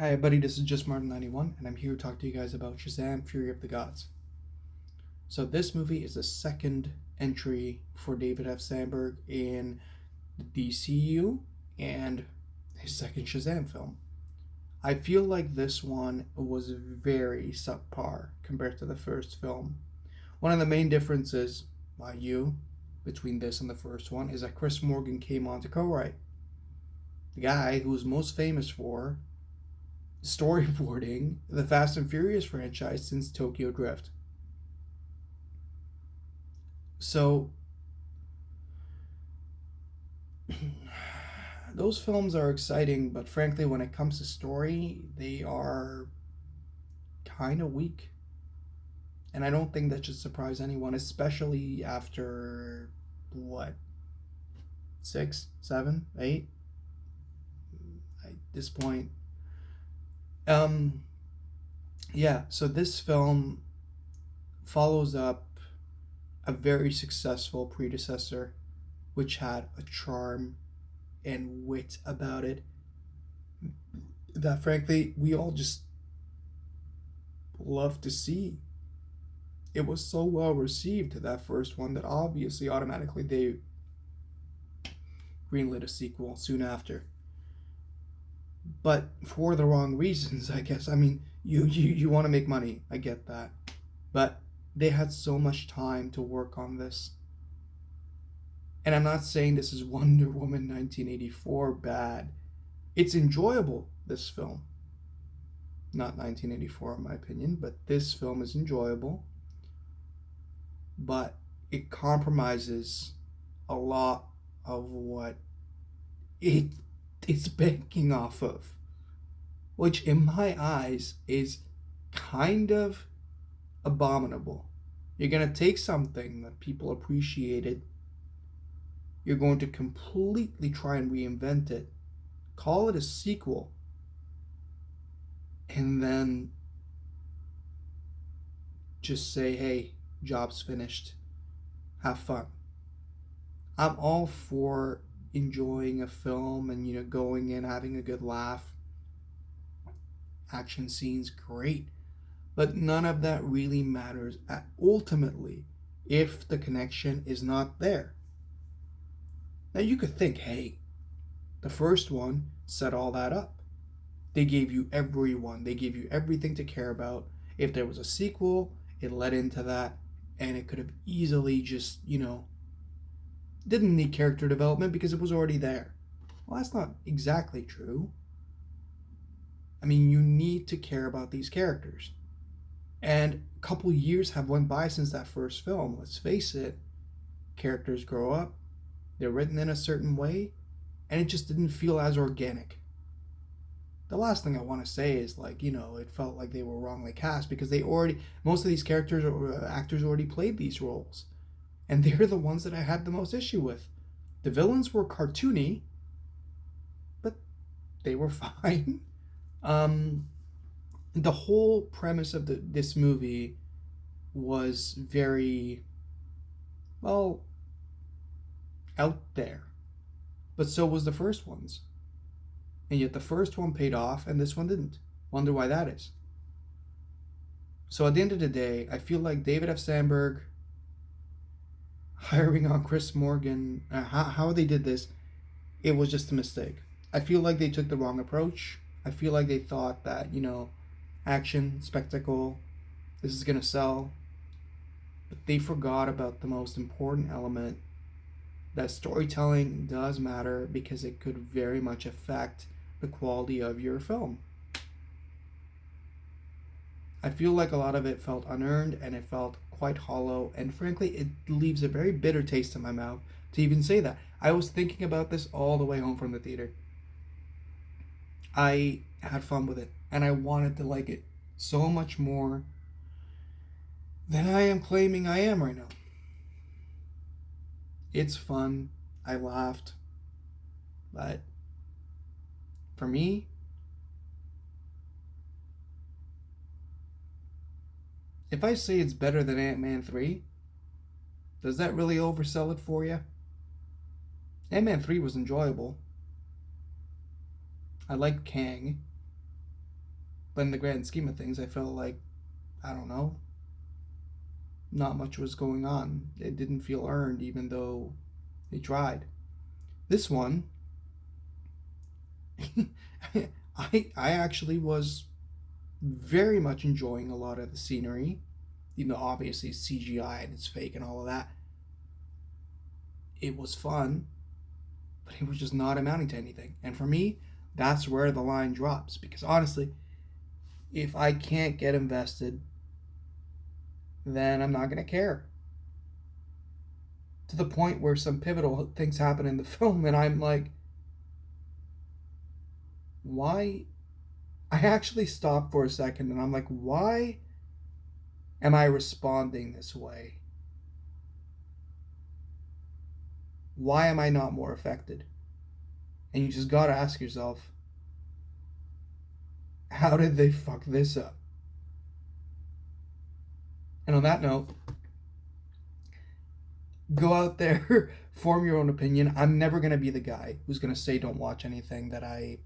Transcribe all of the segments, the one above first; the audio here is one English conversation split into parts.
Hi everybody, this is just Martin91, and I'm here to talk to you guys about Shazam! Fury of the Gods. So this movie is the second entry for David F. Sandberg in the DCU and his second Shazam film. I feel like this one was very subpar compared to the first film. One of the main differences, between this and the first one is that Chris Morgan came on to co-write. The guy who was most famous for storyboarding the Fast and Furious franchise since Tokyo Drift. So, those films are exciting, but frankly, when it comes to story, they are kind of weak. And I don't think that should surprise anyone, especially after what, 6, 7, 8? At this point, um, yeah, so this film follows up a very successful predecessor, which had a charm and wit about it that, frankly, we all just love to see. It was so well received, that first one, that obviously automatically they greenlit a sequel soon after. But for the wrong reasons, I guess. I mean, you want to make money, I get that. But they had so much time to work on this. And I'm not saying this is Wonder Woman 1984 bad. It's enjoyable, this film. Not 1984 in my opinion, but this film is enjoyable. But it compromises a lot of what it's banking off of, which in my eyes is kind of abominable. You're going to take something that people appreciated, you're going to completely try and reinvent it, call it a sequel, and then just say, hey, job's finished, have fun. I'm all for enjoying a film and, going in, having a good laugh. Action scenes, great. But none of that really matters ultimately if the connection is not there. Now you could think, hey, the first one set all that up. They gave you everyone, they gave you everything to care about. If there was a sequel, it led into that, and it could have easily just, didn't need character development because it was already there. Well, that's not exactly true. I mean, you need to care about these characters. And a couple years have went by since that first film. Let's face it, characters grow up, they're written in a certain way, and it just didn't feel as organic. The last thing I want to say is, it felt like they were wrongly cast because most of these characters or actors already played these roles. And they're the ones that I had the most issue with. The villains were cartoony, but they were fine. The whole premise of this movie was very, well, out there. But so was the first ones. And yet the first one paid off and this one didn't. Wonder why that is. So at the end of the day, I feel like David F. Sandberg hiring on Chris Morgan, how they did this, it was just a mistake. I feel like they took the wrong approach. I feel like they thought that, action, spectacle, this is going to sell. But they forgot about the most important element, that storytelling does matter because it could very much affect the quality of your film. I feel like a lot of it felt unearned and it felt quite hollow, and frankly, it leaves a very bitter taste in my mouth to even say that. I was thinking about this all the way home from the theater. I had fun with it, and I wanted to like it so much more than I am claiming I am right now. It's fun. I laughed. But for me, if I say it's better than Ant-Man 3, does that really oversell it for you? Ant-Man 3 was enjoyable. I liked Kang. But in the grand scheme of things, I felt like, I don't know, not much was going on. It didn't feel earned, even though they tried. This one, I actually was very much enjoying a lot of the scenery. Even though obviously it's CGI and it's fake and all of that. It was fun, but it was just not amounting to anything. And for me, that's where the line drops. Because honestly, if I can't get invested, then I'm not going to care. To the point where some pivotal things happen in the film, and I'm like, why? I actually stopped for a second and I'm like, why am I responding this way? Why am I not more affected? And you just gotta ask yourself, how did they fuck this up? And on that note, go out there, form your own opinion. I'm never gonna be the guy who's gonna say don't watch anything that I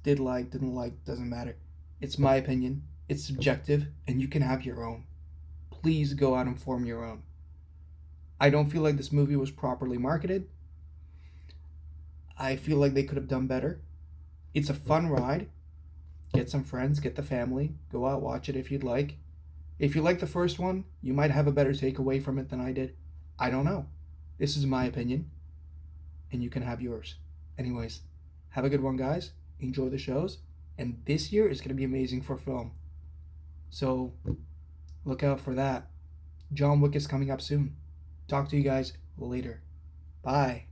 didn't like, doesn't matter. It's my opinion, it's subjective, and you can have your own. Please go out and form your own. I don't feel like this movie was properly marketed. I feel like they could have done better. It's a fun ride. Get some friends, get the family, go out, watch it if you'd like. If you like the first one, you might have a better takeaway from it than I did. I don't know. This is my opinion, and you can have yours. Anyways, have a good one, guys. Enjoy the shows. And this year is going to be amazing for film. So look out for that. John Wick is coming up soon. Talk to you guys later. Bye.